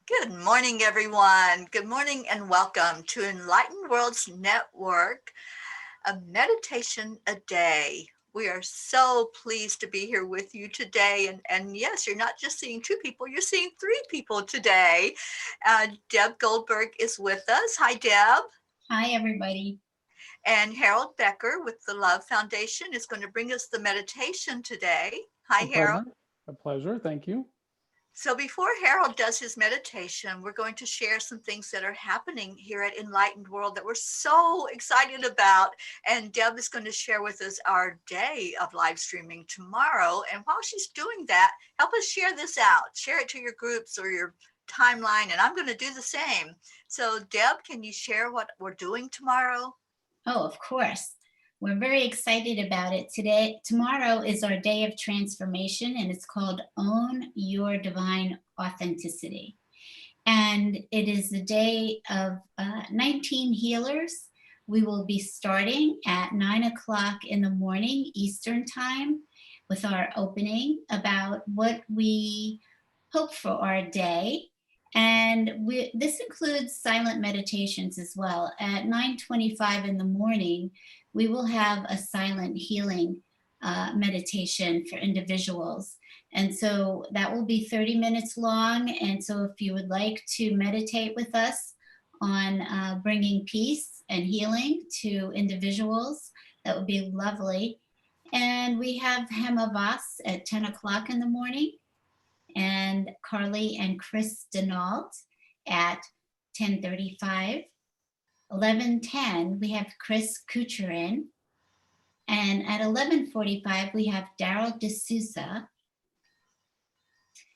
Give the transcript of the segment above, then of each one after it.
Good morning, everyone. Good morning and welcome to Enlightened World Network, a meditation a day. We are so pleased to be here with you today. And yes, you're not just seeing two people, you're seeing three people today. Deb Goldberg is with us. Hi, Deb. Hi, everybody. And Harold Becker with the Love Foundation is going to bring us the meditation today. Hi, A Harold. pleasure. A pleasure. Thank you. So before Harold does his meditation, we're going to share some things that are happening here at Enlightened World that we're so excited about. And Deb is going to share with us our day of live streaming tomorrow. And while she's doing that, help us share this out. Share it to your groups or your timeline. And I'm going to do the same. So Deb, can you share what we're doing tomorrow? Oh, of course. We're very excited about it today. Tomorrow is our day of transformation, and it's called Own Your Divine Authenticity. And it is the day of 19 healers. We will be starting at 9 o'clock in the morning Eastern Time with our opening about what we hope for our day. And this includes silent meditations as well. At 9:25 in the morning, we will have a silent healing meditation for individuals. And so that will be 30 minutes long. And so if you would like to meditate with us on bringing peace and healing to individuals, that would be lovely. And we have Hemavas at 10 o'clock in the morning, and Carly and Chris Denault at 10:35. 11:10, we have Chris Kucherin. And at 11:45, we have Daryl D'Souza.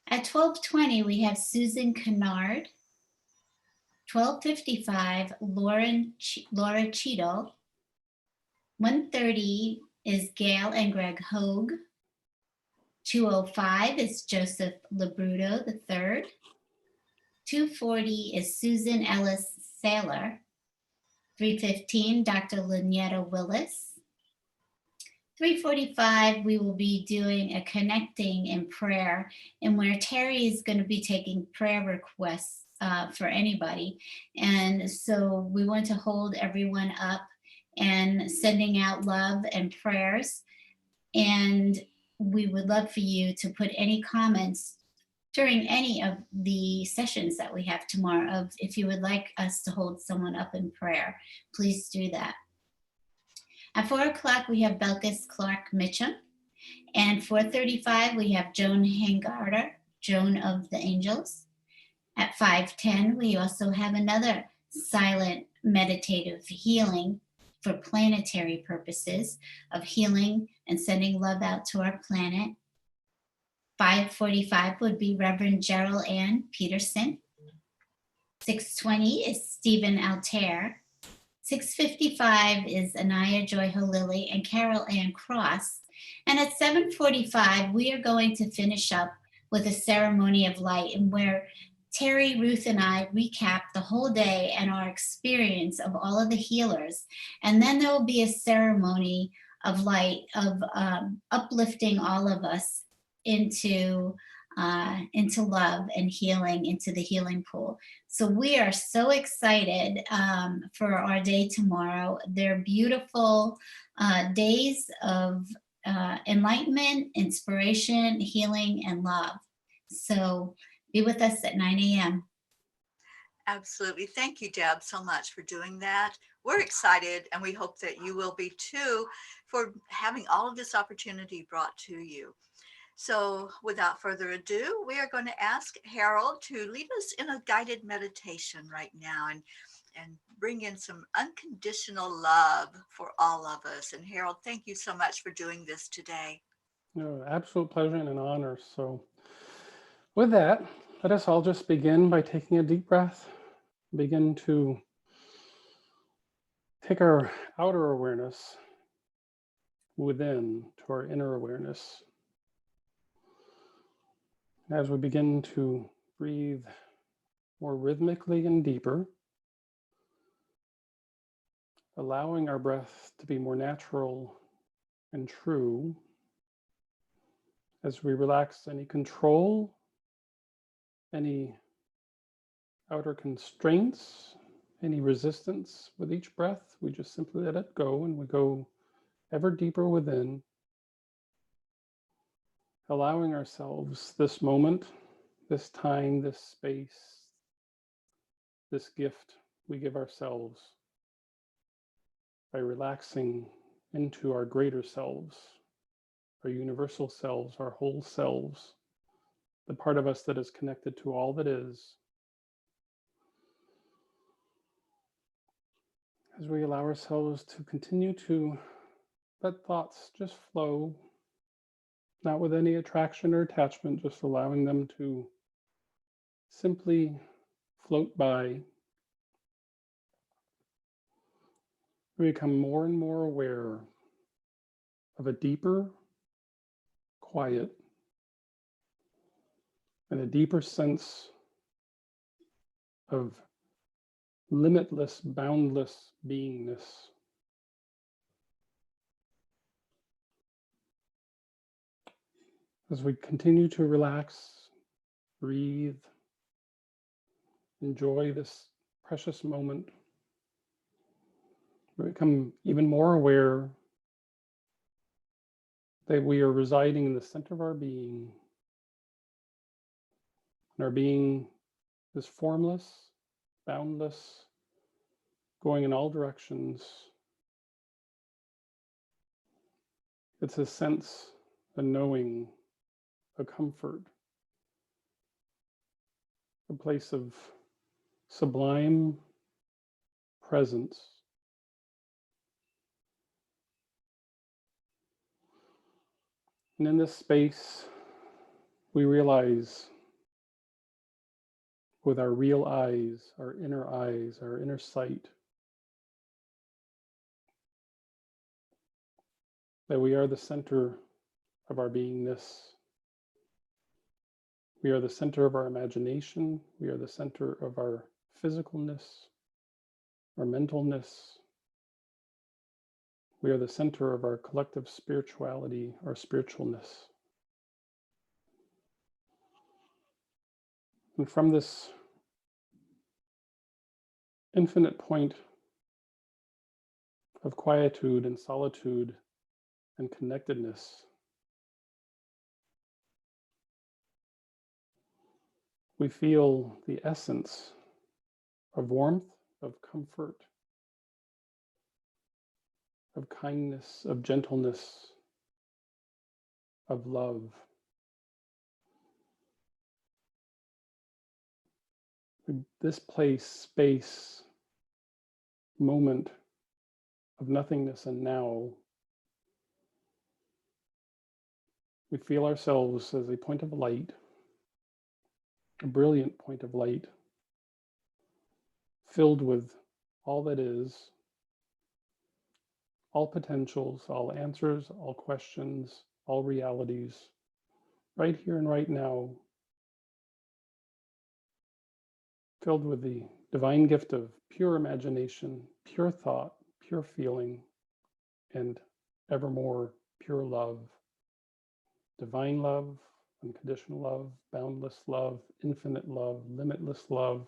At 12:20, we have Susan Kennard. 12:55, Laura Cheadle. 1:30 is Gail and Greg Hogue. 2:05 is Joseph Labruto III. 2:40 is Susan Ellis Saylor. 3:15, Dr. Lynetta Willis. 3:45, we will be doing a connecting in prayer, and where Terry is going to be taking prayer requests for anybody. And so we want to hold everyone up and sending out love and prayers. And we would love for you to put any comments during any of the sessions that we have tomorrow of if you would like us to hold someone up in prayer, please do that. At 4 o'clock, we have Belkis Clark Mitchum. And 4:35, we have Joan Hangarter, Joan of the Angels. At 5:10, we also have another silent meditative healing for planetary purposes of healing and sending love out to our planet. 5:45 would be Reverend Gerald Ann Peterson. 6:20 is Stephen Altair. 6:55 is Anaya Joy Holili and Carol Ann Cross. And at 7:45, we are going to finish up with a ceremony of light, and where Terry, Ruth, and I recap the whole day and our experience of all of the healers. And then there will be a ceremony of light, of uplifting all of us into love and healing, into the healing pool. So we are so excited for our day tomorrow. They're beautiful days of enlightenment, inspiration, healing, and love. So be with us at 9 a.m. Absolutely. Thank you, Deb, so much for doing that. We're excited, and we hope that you will be too, for having all of this opportunity brought to you. So without further ado, we are going to ask Harold to lead us in a guided meditation right now and bring in some unconditional love for all of us. And Harold, thank you so much for doing this today. No, absolute pleasure and an honor. So with that, let us all just begin by taking a deep breath. Begin to take our outer awareness within to our inner awareness. As we begin to breathe more rhythmically and deeper, allowing our breath to be more natural and true, as we relax any control, any outer constraints, any resistance with each breath. We just simply let it go, and we go ever deeper within, allowing ourselves this moment, this time, this space, this gift we give ourselves by relaxing into our greater selves, our universal selves, our whole selves, the part of us that is connected to all that is. As we allow ourselves to continue to let thoughts just flow, not with any attraction or attachment, just allowing them to simply float by, we become more and more aware of a deeper quiet and a deeper sense of limitless, boundless beingness. As we continue to relax, breathe, enjoy this precious moment, we become even more aware that we are residing in the center of our being. And our being is formless, boundless, going in all directions. It's a sense, a knowing, a comfort, a place of sublime presence. And in this space, we realize with our real eyes, our inner sight, that we are the center of our beingness. We are the center of our imagination. We are the center of our physicalness, our mentalness. We are the center of our collective spirituality, our spiritualness. And from this infinite point of quietude and solitude and connectedness, we feel the essence of warmth, of comfort, of kindness, of gentleness, of love. This place, space, moment of nothingness and now, we feel ourselves as a point of light, a brilliant point of light, filled with all that is, all potentials, all answers, all questions, all realities, right here and right now, filled with the divine gift of pure imagination, pure thought, pure feeling, and evermore pure love, divine love, unconditional love, boundless love, infinite love, limitless love.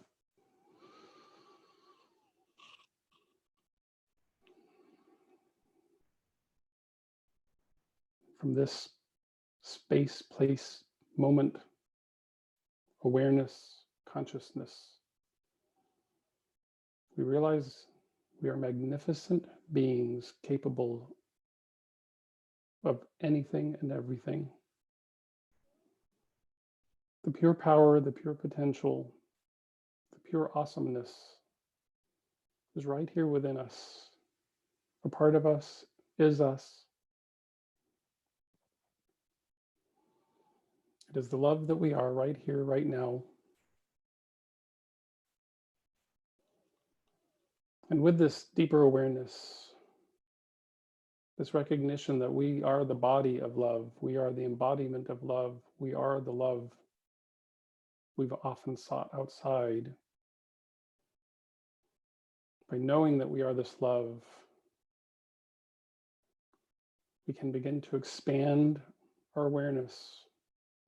From this space, place, moment, awareness, consciousness, we realize we are magnificent beings capable of anything and everything. The pure power, the pure potential, the pure awesomeness is right here within us. A part of us is us. It is the love that we are right here, right now. And with this deeper awareness, this recognition that we are the body of love, we are the embodiment of love, we are the love we've often sought outside. By knowing that we are this love, we can begin to expand our awareness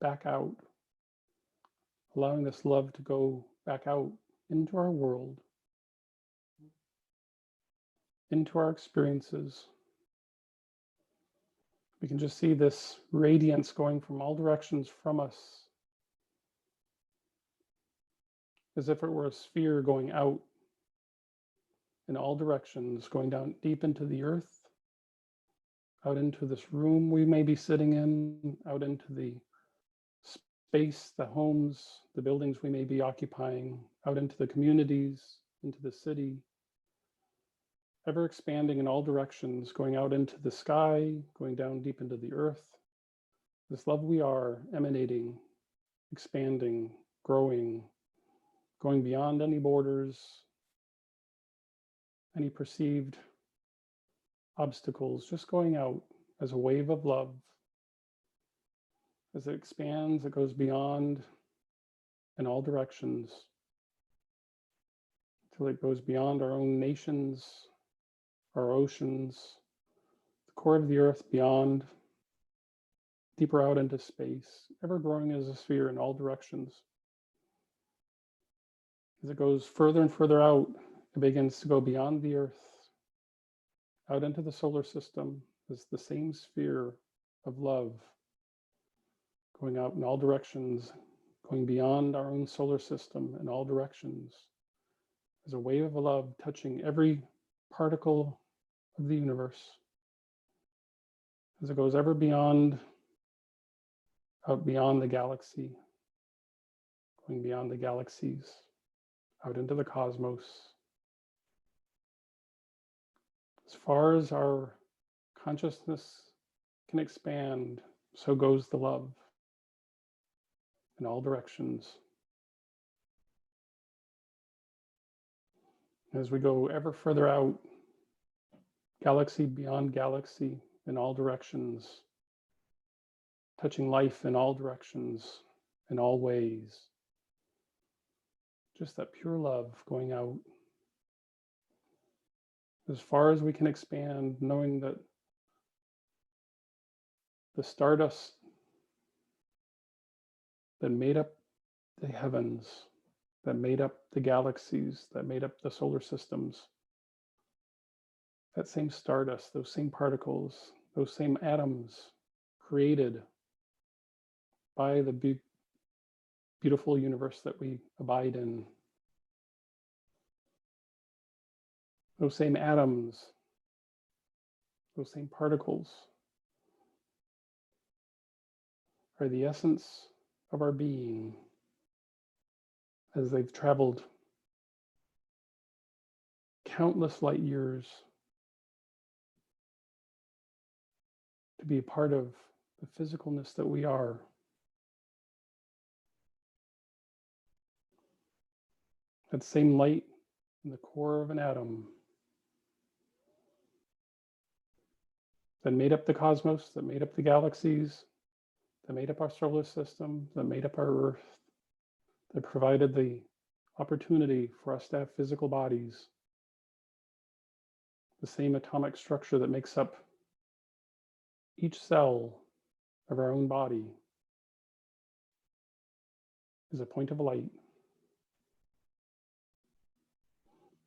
back out, allowing this love to go back out into our world, into our experiences. We can just see this radiance going from all directions from us, as if it were a sphere going out in all directions, going down deep into the earth, out into this room we may be sitting in, out into the space, the homes, the buildings we may be occupying, out into the communities, into the city, ever expanding in all directions, going out into the sky, going down deep into the earth. This love we are emanating, expanding, growing, going beyond any borders, any perceived obstacles, just going out as a wave of love. As it expands, it goes beyond in all directions till it goes beyond our own nations, our oceans, the core of the earth, beyond, deeper out into space, ever growing as a sphere in all directions. As it goes further and further out, it begins to go beyond the earth, out into the solar system as the same sphere of love, going out in all directions, going beyond our own solar system in all directions, as a wave of love touching every particle of the universe, as it goes ever beyond, out beyond the galaxy, going beyond the galaxies, out into the cosmos. As far as our consciousness can expand, so goes the love in all directions. As we go ever further out, galaxy beyond galaxy in all directions, touching life in all directions, in all ways. Just that pure love going out as far as we can expand, knowing that the stardust that made up the heavens, that made up the galaxies, that made up the solar systems, that same stardust, those same particles, those same atoms created by the beautiful universe that we abide in. Those same atoms, those same particles are the essence of our being as they've traveled countless light years to be a part of the physicalness that we are. That same light in the core of an atom that made up the cosmos, that made up the galaxies, that made up our solar system, that made up our earth, that provided the opportunity for us to have physical bodies. The same atomic structure that makes up each cell of our own body is a point of light.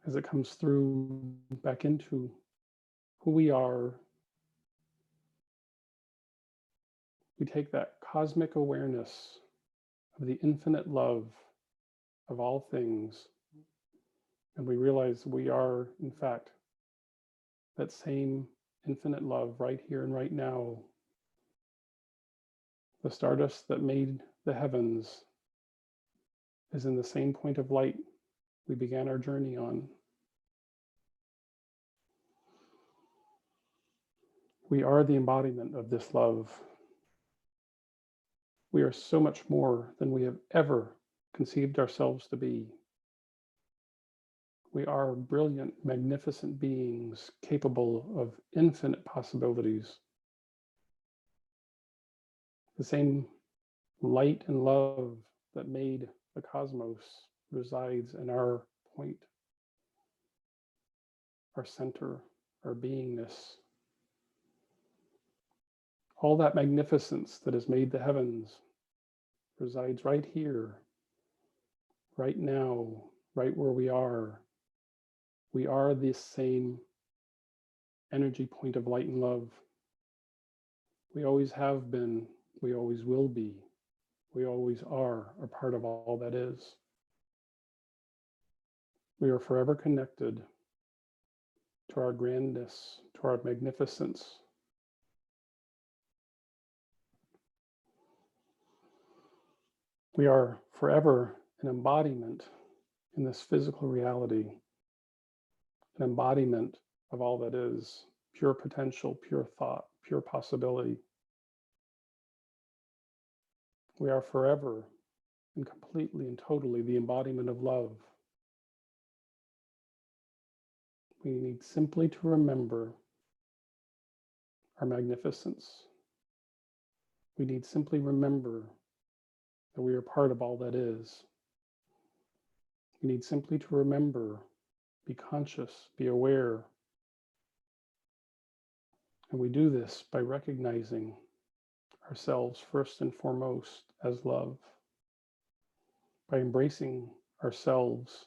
As it comes through back into who we are, we take that cosmic awareness of the infinite love of all things, and we realize we are, in fact, that same infinite love right here and right now. The stardust that made the heavens is in the same point of light we began our journey on. We are the embodiment of this love. We are so much more than we have ever conceived ourselves to be. We are brilliant, magnificent beings capable of infinite possibilities. The same light and love that made the cosmos resides in our point, our center, our beingness. All that magnificence that has made the heavens resides right here, right now, right where we are this same energy point of light and love. We always have been, we always will be, we always are a part of all that is. We are forever connected to our grandness, to our magnificence. We are forever an embodiment in this physical reality, an embodiment of all that is, pure potential, pure thought, pure possibility. We are forever and completely and totally the embodiment of love. We need simply to remember our magnificence. We need simply remember that we are part of all that is. We need simply to remember, be conscious, be aware. And we do this by recognizing ourselves first and foremost as love, by embracing ourselves,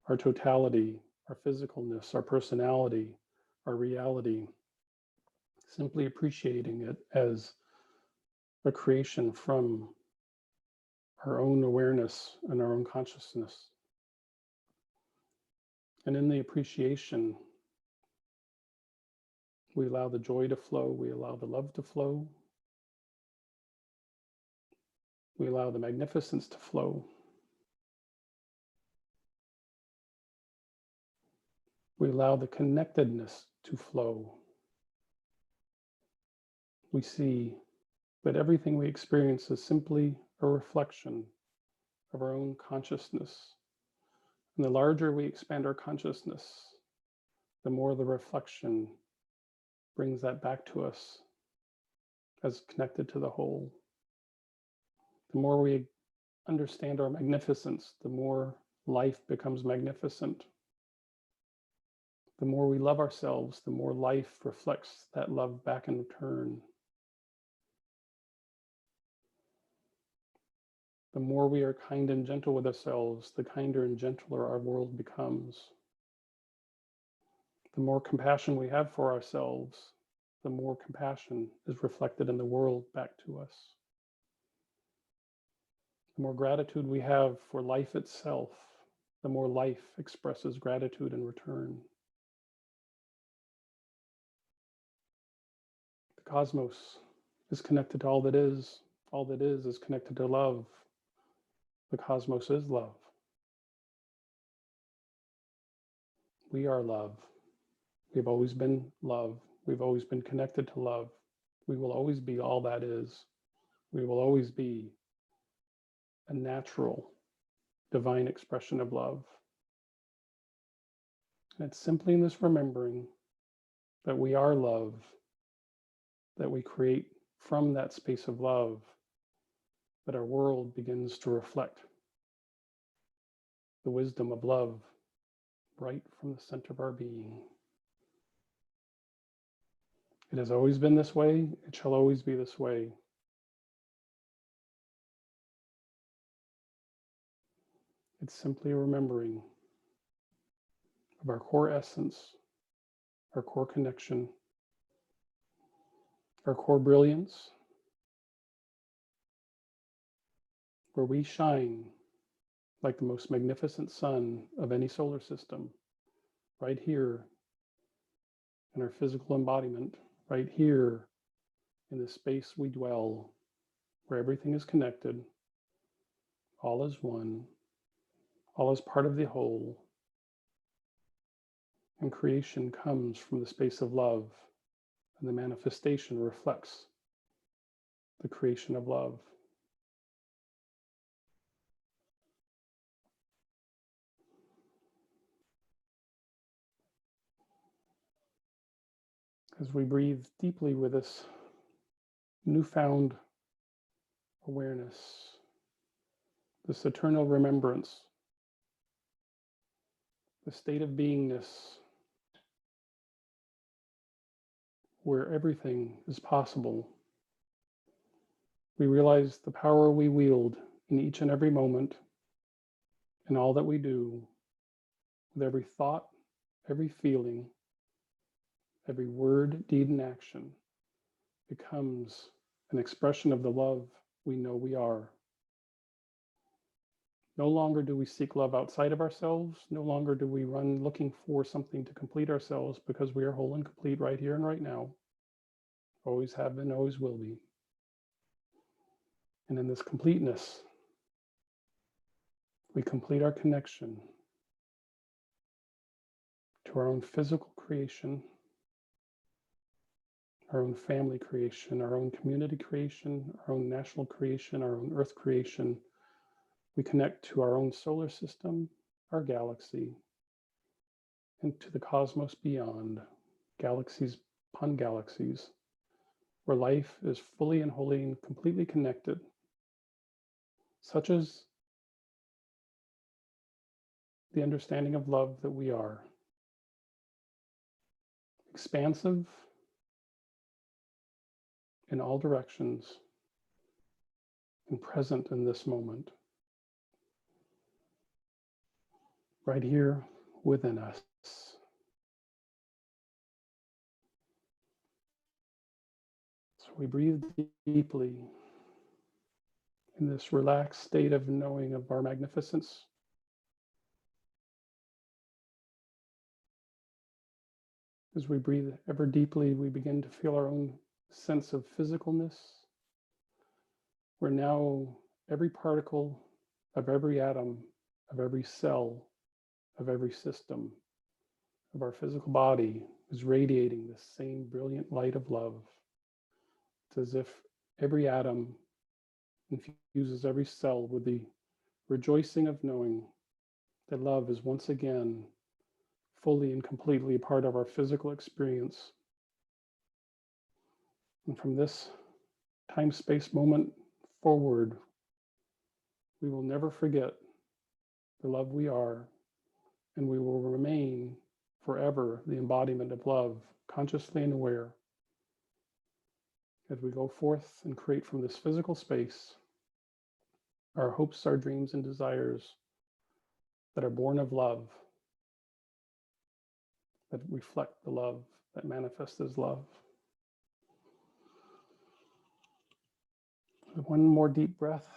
our totality, our physicalness, our personality, our reality, simply appreciating it as a creation from our own awareness and our own consciousness. And in the appreciation, we allow the joy to flow, we allow the love to flow, we allow the magnificence to flow. We allow the connectedness to flow. We see that everything we experience is simply a reflection of our own consciousness. And the larger we expand our consciousness, the more the reflection brings that back to us as connected to the whole. The more we understand our magnificence, the more life becomes magnificent. The more we love ourselves, the more life reflects that love back in return. The more we are kind and gentle with ourselves, the kinder and gentler our world becomes. The more compassion we have for ourselves, the more compassion is reflected in the world back to us. The more gratitude we have for life itself, the more life expresses gratitude in return. The cosmos is connected to all that is. All that is connected to love. The cosmos is love. We are love. We've always been love. We've always been connected to love. We will always be all that is. We will always be a natural, divine expression of love. And it's simply in this remembering that we are love, that we create from that space of love, that our world begins to reflect the wisdom of love right from the center of our being. It has always been this way. It shall always be this way. It's simply a remembering of our core essence, our core connection, our core brilliance, where we shine like the most magnificent sun of any solar system, right here in our physical embodiment, right here in the space we dwell, where everything is connected, all is one, all is part of the whole, and creation comes from the space of love, and the manifestation reflects the creation of love. As we breathe deeply with this newfound awareness, this eternal remembrance, the state of beingness where everything is possible, we realize the power we wield in each and every moment And all that we do, with every thought, every feeling, every word, deed, and action, becomes an expression of the love we know we are. No longer do we seek love outside of ourselves. No longer do we run looking for something to complete ourselves, because we are whole and complete right here and right now. Always have been, always will be. And in this completeness, we complete our connection to our own physical creation, our own family creation, our own community creation, our own national creation, our own earth creation. We connect to our own solar system, our galaxy, and to the cosmos beyond, galaxies upon galaxies, where life is fully and wholly and completely connected, such as the understanding of love that we are. Expansive in all directions and present in this moment, right here within us. So we breathe deeply in this relaxed state of knowing of our magnificence. As we breathe ever deeply, we begin to feel our own sense of physicalness, where now every particle of every atom, of every cell, of every system of our physical body is radiating the same brilliant light of love. It's as if every atom infuses every cell with the rejoicing of knowing that love is once again fully and completely a part of our physical experience. And from this time-space moment forward, we will never forget the love we are, and we will remain forever the embodiment of love, consciously and aware, as we go forth and create from this physical space our hopes, our dreams, and desires that are born of love, that reflect the love, that manifest as love. With one more deep breath,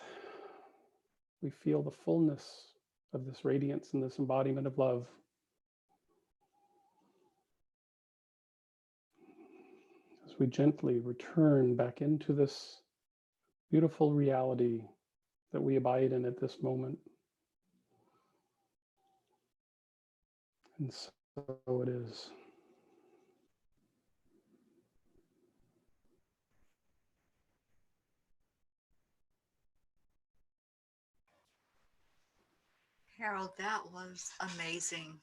we feel the fullness of this radiance and this embodiment of love. As we gently return back into this beautiful reality that we abide in at this moment. And so it is. Harold, that was amazing.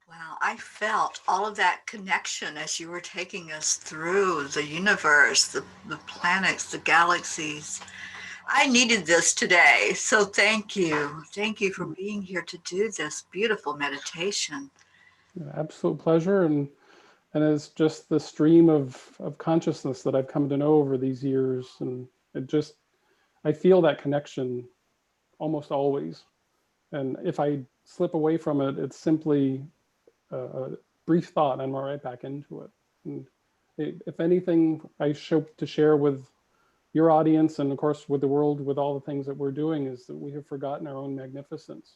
Wow, I felt all of that connection as you were taking us through the universe, the planets, the galaxies. I needed this today, so thank you. Thank you for being here to do this beautiful meditation. Absolute pleasure. And it's just the stream of consciousness that I've come to know over these years. And I feel that connection almost always. And if I slip away from it, it's simply a brief thought, and I'm right back into it. And if anything, I hope to share with your audience, and of course with the world, with all the things that we're doing, is that we have forgotten our own magnificence.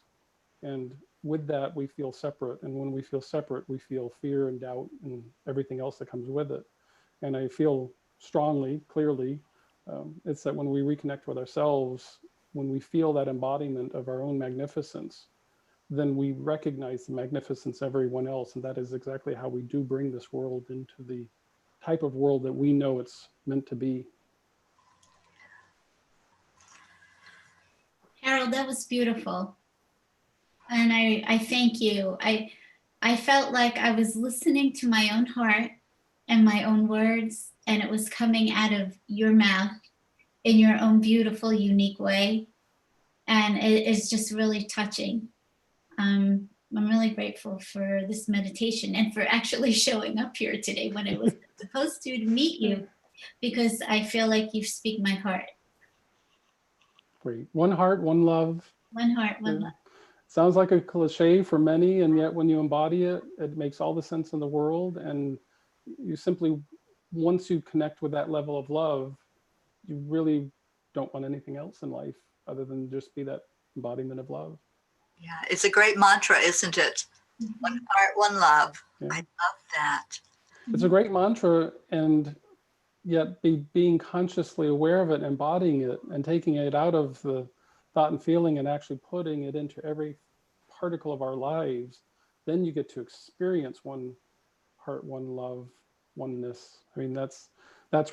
And with that, we feel separate. And when we feel separate, we feel fear and doubt and everything else that comes with it. And I feel strongly, clearly, it's that when we reconnect with ourselves, when we feel that embodiment of our own magnificence, then we recognize the magnificence of everyone else. And that is exactly how we do bring this world into the type of world that we know it's meant to be. Harold, that was beautiful. And I thank you. I felt like I was listening to my own heart and my own words, and it was coming out of your mouth in your own beautiful, unique way. And it is just really touching. I'm really grateful for this meditation and for actually showing up here today when I was supposed to meet you, because I feel like you speak my heart. Great. One heart, one love. One heart, one Yeah. love. Sounds like a cliche for many, and yet when you embody it, it makes all the sense in the world. And you simply, once you connect with that level of love, you really don't want anything else in life other than just be that embodiment of love. Yeah, it's a great mantra, isn't it? One Mhm. heart, one love. Yeah. I love that. It's a great mantra, and yet being consciously aware of it, embodying it, and taking it out of the thought and feeling and actually putting it into every particle of our lives, then you get to experience one heart, one love, oneness. I mean, that's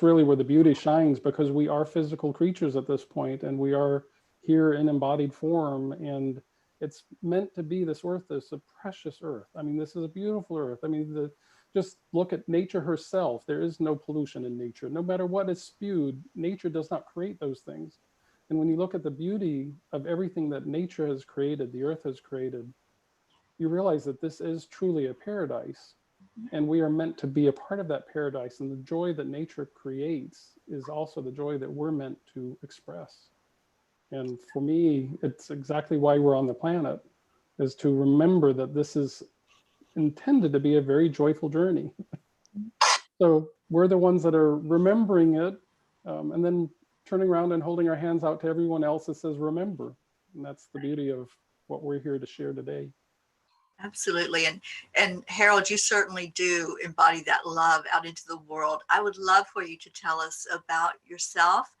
really where the beauty shines, because we are physical creatures at this point, and we are here in embodied form, and it's meant to be. This earth is a precious earth. I mean, this is a beautiful earth. I mean, just look at nature herself. There is no pollution in nature. No matter what is spewed, nature does not create those things. And when you look at the beauty of everything that nature has created, the earth has created, you realize that this is truly a paradise. And we are meant to be a part of that paradise. And the joy that nature creates is also the joy that we're meant to express. And for me, it's exactly why we're on the planet, is to remember that this is intended to be a very joyful journey. So we're the ones that are remembering it, and then turning around and holding our hands out to everyone else that says, remember. And that's the beauty of what we're here to share today. Absolutely. And Harold, you certainly do embody that love out into the world. I would love for you to tell us about yourself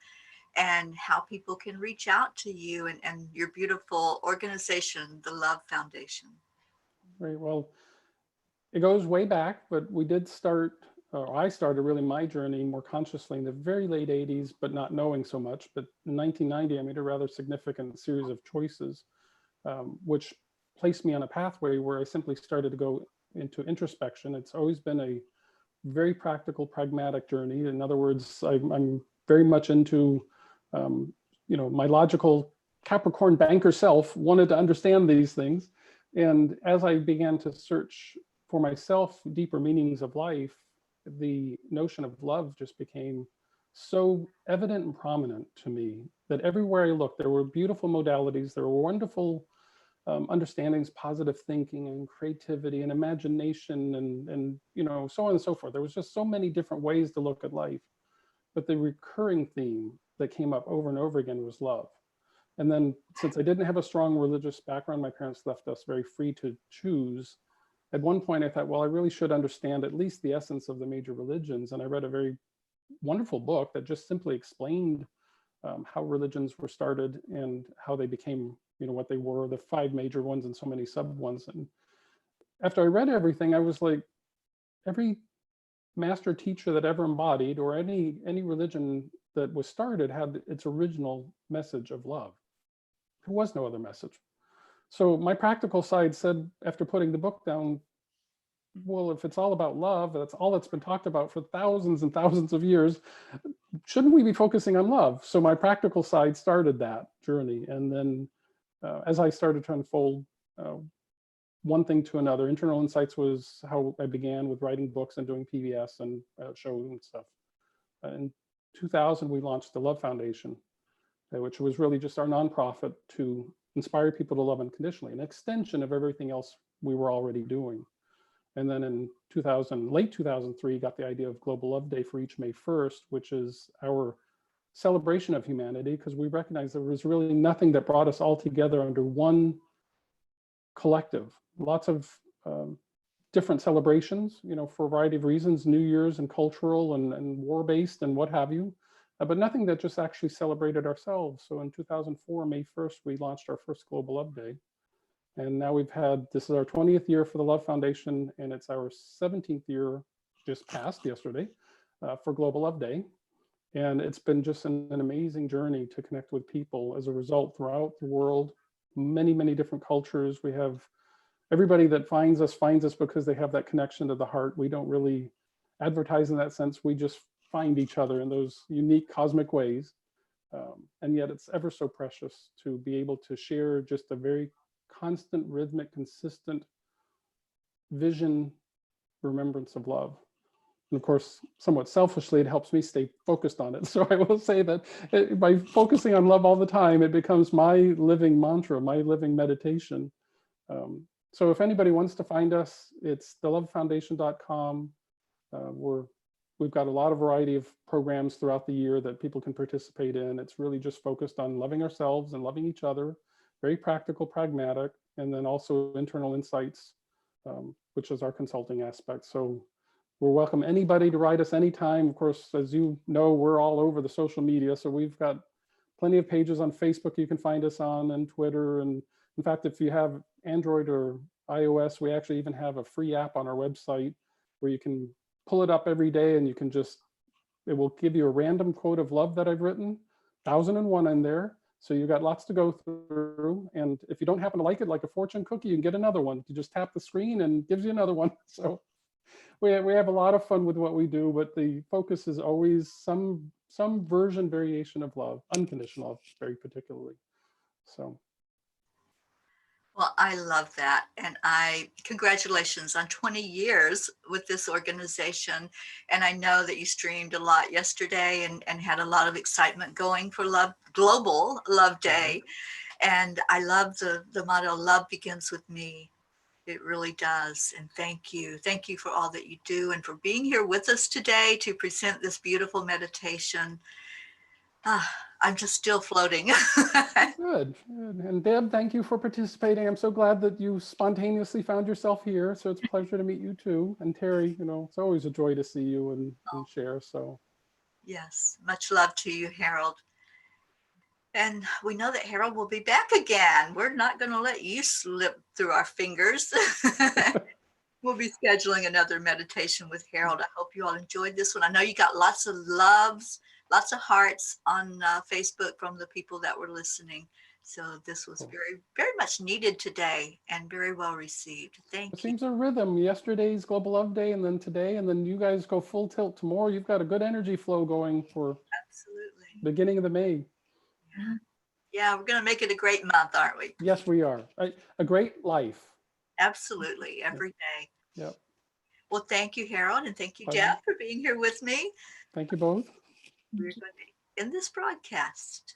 and how people can reach out to you and your beautiful organization, the Love Foundation. Right. Well, it goes way back, but we did start, or I started really my journey more consciously in the very late 80s, but not knowing so much. But in 1990, I made a rather significant series of choices, which placed me on a pathway where I simply started to go into introspection. It's always been a very practical, pragmatic journey. In other words, I'm very much into, my logical Capricorn banker self wanted to understand these things. And as I began to search for myself deeper meanings of life, the notion of love just became so evident and prominent to me that everywhere I looked, there were beautiful modalities, there were wonderful understandings, positive thinking and creativity and imagination and so on and so forth. There was just so many different ways to look at life. But the recurring theme that came up over and over again was love. And then since I didn't have a strong religious background, my parents left us very free to choose. At one point I thought, well, I really should understand at least the essence of the major religions. And I read a very wonderful book that just simply explained how religions were started and how they became, what they were, the 5 major ones and so many sub ones. And after I read everything, I was like, every master teacher that ever embodied, or any religion that was started, had its original message of love. There was no other message. So my practical side said, after putting the book down, well, if it's all about love, that's all that's been talked about for thousands and thousands of years, shouldn't we be focusing on love? So my practical side started that journey. And then as I started to unfold one thing to another, Internal Insights was how I began with writing books and doing PBS and shows and stuff. In 2000, we launched the Love Foundation, which was really just our nonprofit to inspire people to love unconditionally, an extension of everything else we were already doing. And then in late 2003, got the idea of Global Love Day for each May 1st, which is our celebration of humanity, because we recognized there was really nothing that brought us all together under one collective. Lots of different celebrations, for a variety of reasons, New Year's and cultural and war-based and what have you, but nothing that just actually celebrated ourselves. So in 2004, May 1st, we launched our first Global Love Day. And now this is our 20th year for the Love Foundation, and it's our 17th year, just passed yesterday, for Global Love Day. And it's been just an amazing journey to connect with people as a result throughout the world, many, many different cultures. We have everybody that finds us because they have that connection to the heart. We don't really advertise in that sense. We just find each other in those unique cosmic ways. And yet it's ever so precious to be able to share just a very constant, rhythmic, consistent vision, remembrance of love. And of course, somewhat selfishly, it helps me stay focused on it. So I will say that by focusing on love all the time, it becomes my living mantra, my living meditation. So if anybody wants to find us, it's thelovefoundation.com. We've got a lot of variety of programs throughout the year that people can participate in. It's really just focused on loving ourselves and loving each other, very practical, pragmatic, and then also internal insights, which is our consulting aspect. So we'll welcome anybody to write us anytime. Of course, as you know, we're all over the social media. So we've got plenty of pages on Facebook you can find us on, and Twitter. And in fact, if you have Android or iOS, we actually even have a free app on our website where you can pull it up every day and you can just, it will give you a random quote of love that I've written, 1001 in there. So you've got lots to go through. And if you don't happen to like it, like a fortune cookie, you can get another one. You just tap the screen and it gives you another one. So we have a lot of fun with what we do, but the focus is always some version, variation of love, unconditional love, very particularly. So. Well, I love that. And congratulations on 20 years with this organization. And I know that you streamed a lot yesterday and had a lot of excitement going for Global Love Day. And I love the motto, love begins with me. It really does. And thank you. Thank you for all that you do and for being here with us today to present this beautiful meditation. I'm just still floating. Good. And Deb, thank you for participating. I'm so glad that you spontaneously found yourself here. So it's a pleasure to meet you too. And Terry, it's always a joy to see you and share. So yes, much love to you, Harold. And we know that Harold will be back again. We're not going to let you slip through our fingers. We'll be scheduling another meditation with Harold. I hope you all enjoyed this one. I know you got lots of loves, lots of hearts on Facebook from the people that were listening. So this was very, very much needed today and very well received. Thank you. It seems a rhythm. Yesterday's Global Love Day and then today, and then you guys go full tilt tomorrow. You've got a good energy flow going for absolutely beginning of the May. Yeah, we're going to make it a great month, aren't we? Yes, we are. A great life. Absolutely. Every day. Yep. Well, thank you, Harold, and thank you, Deb, for being here with me. Thank you both. We're going to end this broadcast.